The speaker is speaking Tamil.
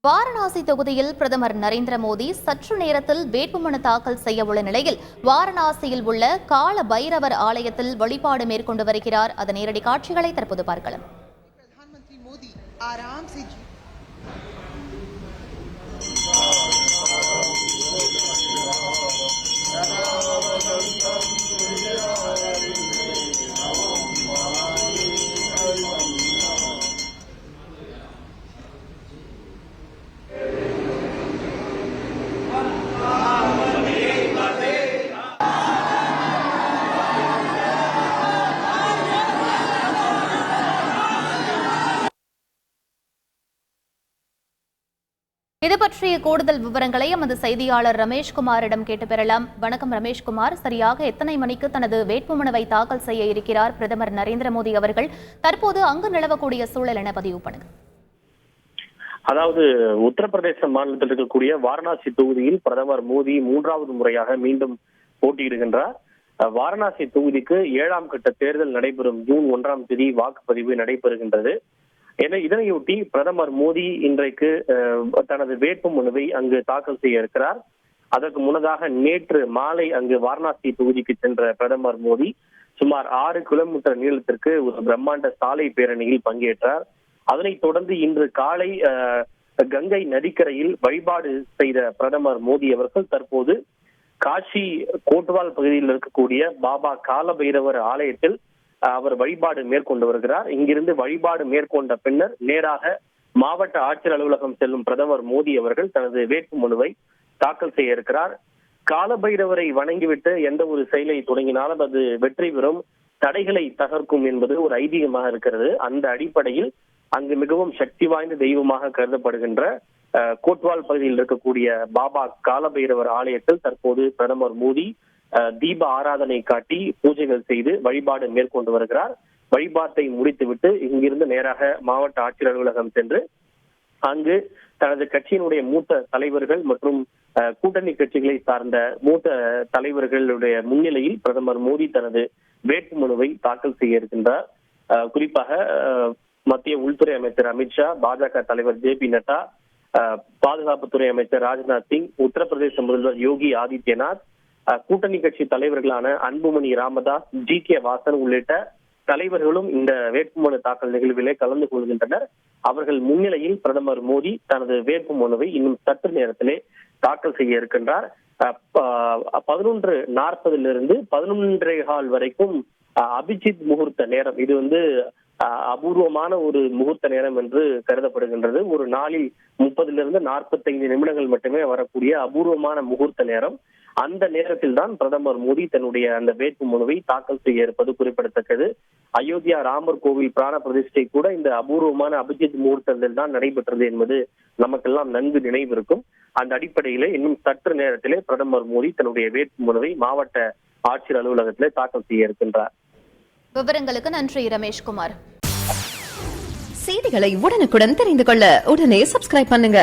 வாரணாசி தொகுதியில் பிரதமர் நரேந்திர மோடி சற்று நேரத்தில் வேட்புமனு தாக்கல் செய்ய உள்ள நிலையில் வாரணாசியில் உள்ள கால பைரவர் ஆலயத்தில் வழிபாடு மேற்கொண்டு வருகிறார். அதன் நேரடி காட்சிகளை தற்போது பார்க்கலாம். இது பற்றிய கூடுதல் விவரங்களை எமது செய்தியாளர் ரமேஷ்குமாரிடம் கேட்டு பெறலாம். வணக்கம் ரமேஷ்குமார், சரியாக எத்தனை மணிக்கு தனது வேட்புமனுவை தாக்கல் செய்ய இருக்கிறார் பிரதமர் நரேந்திர மோடி அவர்கள்? தற்போது அங்கு நிலவக்கூடிய சூழல் என பதிவு பண்ணுங்க. அதாவது உத்தரப்பிரதேச மாநிலத்தில் இருக்கக்கூடிய வாரணாசி தொகுதியில் பிரதமர் மோடி 3வது முறையாக மீண்டும் போட்டியிடுகின்றார். வாரணாசி தொகுதிக்கு 7ஆம் கட்ட தேர்தல் நடைபெறும் ஜூன் 1ஆம் தேதி வாக்குப்பதிவு நடைபெறுகின்றது. இதனையொட்டி பிரதமர் மோடி இன்றைக்கு தனது வேட்புமனுவை அங்கு தாக்கல் செய்ய இருக்கிறார். அதற்கு முன்னதாக நேற்று மாலை அங்கு வாரணாசி தொகுதிக்கு சென்ற பிரதமர் மோடி சுமார் 6 கிலோமீட்டர் நீளத்திற்கு ஒரு பிரம்மாண்ட சாலை பேரணியில் பங்கேற்றார். அதனைத் தொடர்ந்து இன்று காலை கங்கை நதிக்கரையில் வழிபாடு செய்த பிரதமர் மோடி அவர்கள் தற்போது காஷி கோட்வால் பகுதியில் இருக்கக்கூடிய பாபா கால பைரவர் ஆலயத்தில் அவர் வழிபாடு மேற்கொண்டு வருகிறார். இங்கிருந்து வழிபாடு மேற்கொண்ட பின்னர் நேராக மாவட்ட ஆட்சியர் அலுவலகம் செல்லும் பிரதமர் மோடி அவர்கள் தனது வேட்புமனுவை தாக்கல் செய்ய இருக்கிறார். காலபைரவரை வணங்கிவிட்டு எந்த ஒரு செயலை தொடங்கினாலும் அது வெற்றி பெறும், தடைகளை தகர்க்கும் என்பது ஒரு ஐதீகமாக இருக்கிறது. அந்த அடிப்படையில் அங்கு மிகவும் சக்தி வாய்ந்த தெய்வமாக கருதப்படுகின்ற கோட்வால் பகுதியில் இருக்கக்கூடிய பாபா காலபைரவர் ஆலயத்தில் தற்போது பிரதமர் மோடி தீப ஆராதனை காட்டி பூஜைகள் செய்து வழிபாடு மேற்கொண்டு வருகிறார். வழிபாட்டை முடித்துவிட்டு இங்கிருந்து நேராக மாவட்ட ஆட்சியர் அலுவலகம் சென்று அங்கு தனது கட்சியினுடைய மூத்த தலைவர்கள் மற்றும் கூட்டணி கட்சிகளை சார்ந்த மூத்த தலைவர்களுடைய முன்னிலையில் பிரதமர் மோடி தனது வேட்புமனுவை தாக்கல் செய்ய இருக்கின்றார். குறிப்பாக மத்திய உள்துறை அமைச்சர் அமித்ஷா, பாஜக தலைவர் JP நட்டா, பாதுகாப்புத்துறை அமைச்சர் ராஜ்நாத் சிங், உத்தரப்பிரதேச முதல்வர் யோகி ஆதித்யநாத், கூட்டணி கட்சி தலைவர்களான அன்புமணி ராமதாஸ், GK வாசன் உள்ளிட்ட தலைவர்களும் இந்த வேட்புமனு தாக்கல் நிகழ்விலே கலந்து கொள்கின்றனர். அவர்கள் முன்னிலையில் பிரதமர் மோடி தனது வேட்புமனுவை இன்னும் சற்று நேரத்திலே தாக்கல் செய்ய இருக்கின்றார். 11:40 11:15 வரைக்கும் அபிஜித் முகூர்த்த நேரம். இது அபூர்வமான ஒரு முகூர்த்த நேரம் என்று கருதப்படுகின்றது. ஒரு நாளில் 30 to 45 நிமிடங்கள் மட்டுமே வரக்கூடிய அபூர்வமான முகூர்த்த நேரம். அந்த நேரத்தில் தான் பிரதமர் மோடி தன்னுடைய அந்த வேட்புமனுவை தாக்கல் செய்ய இருப்பது குறிப்பிடத்தக்கது. அயோத்தியா ராமர் கோவில் பிராண பிரதிஷ்டை கூட இந்த அபூர்வமான அபிஜித் முகூர்த்தத்தில் தான் நடைபெற்றது என்பது நமக்கெல்லாம் நன்கு நினைவிருக்கும். அந்த அடிப்படையிலே இன்னும் சற்று நேரத்திலே பிரதமர் மோடி தன்னுடைய வேட்புமனுவை மாவட்ட ஆட்சியர் அலுவலகத்திலே தாக்கல் செய்ய இருக்கின்றார். விவரங்களுக்கு நன்றி ரமேஷ்குமார். செய்திகளை உடனுக்குடன் தெரிந்து கொள்ள உடனே சப்ஸ்கிரைப் பண்ணுங்க.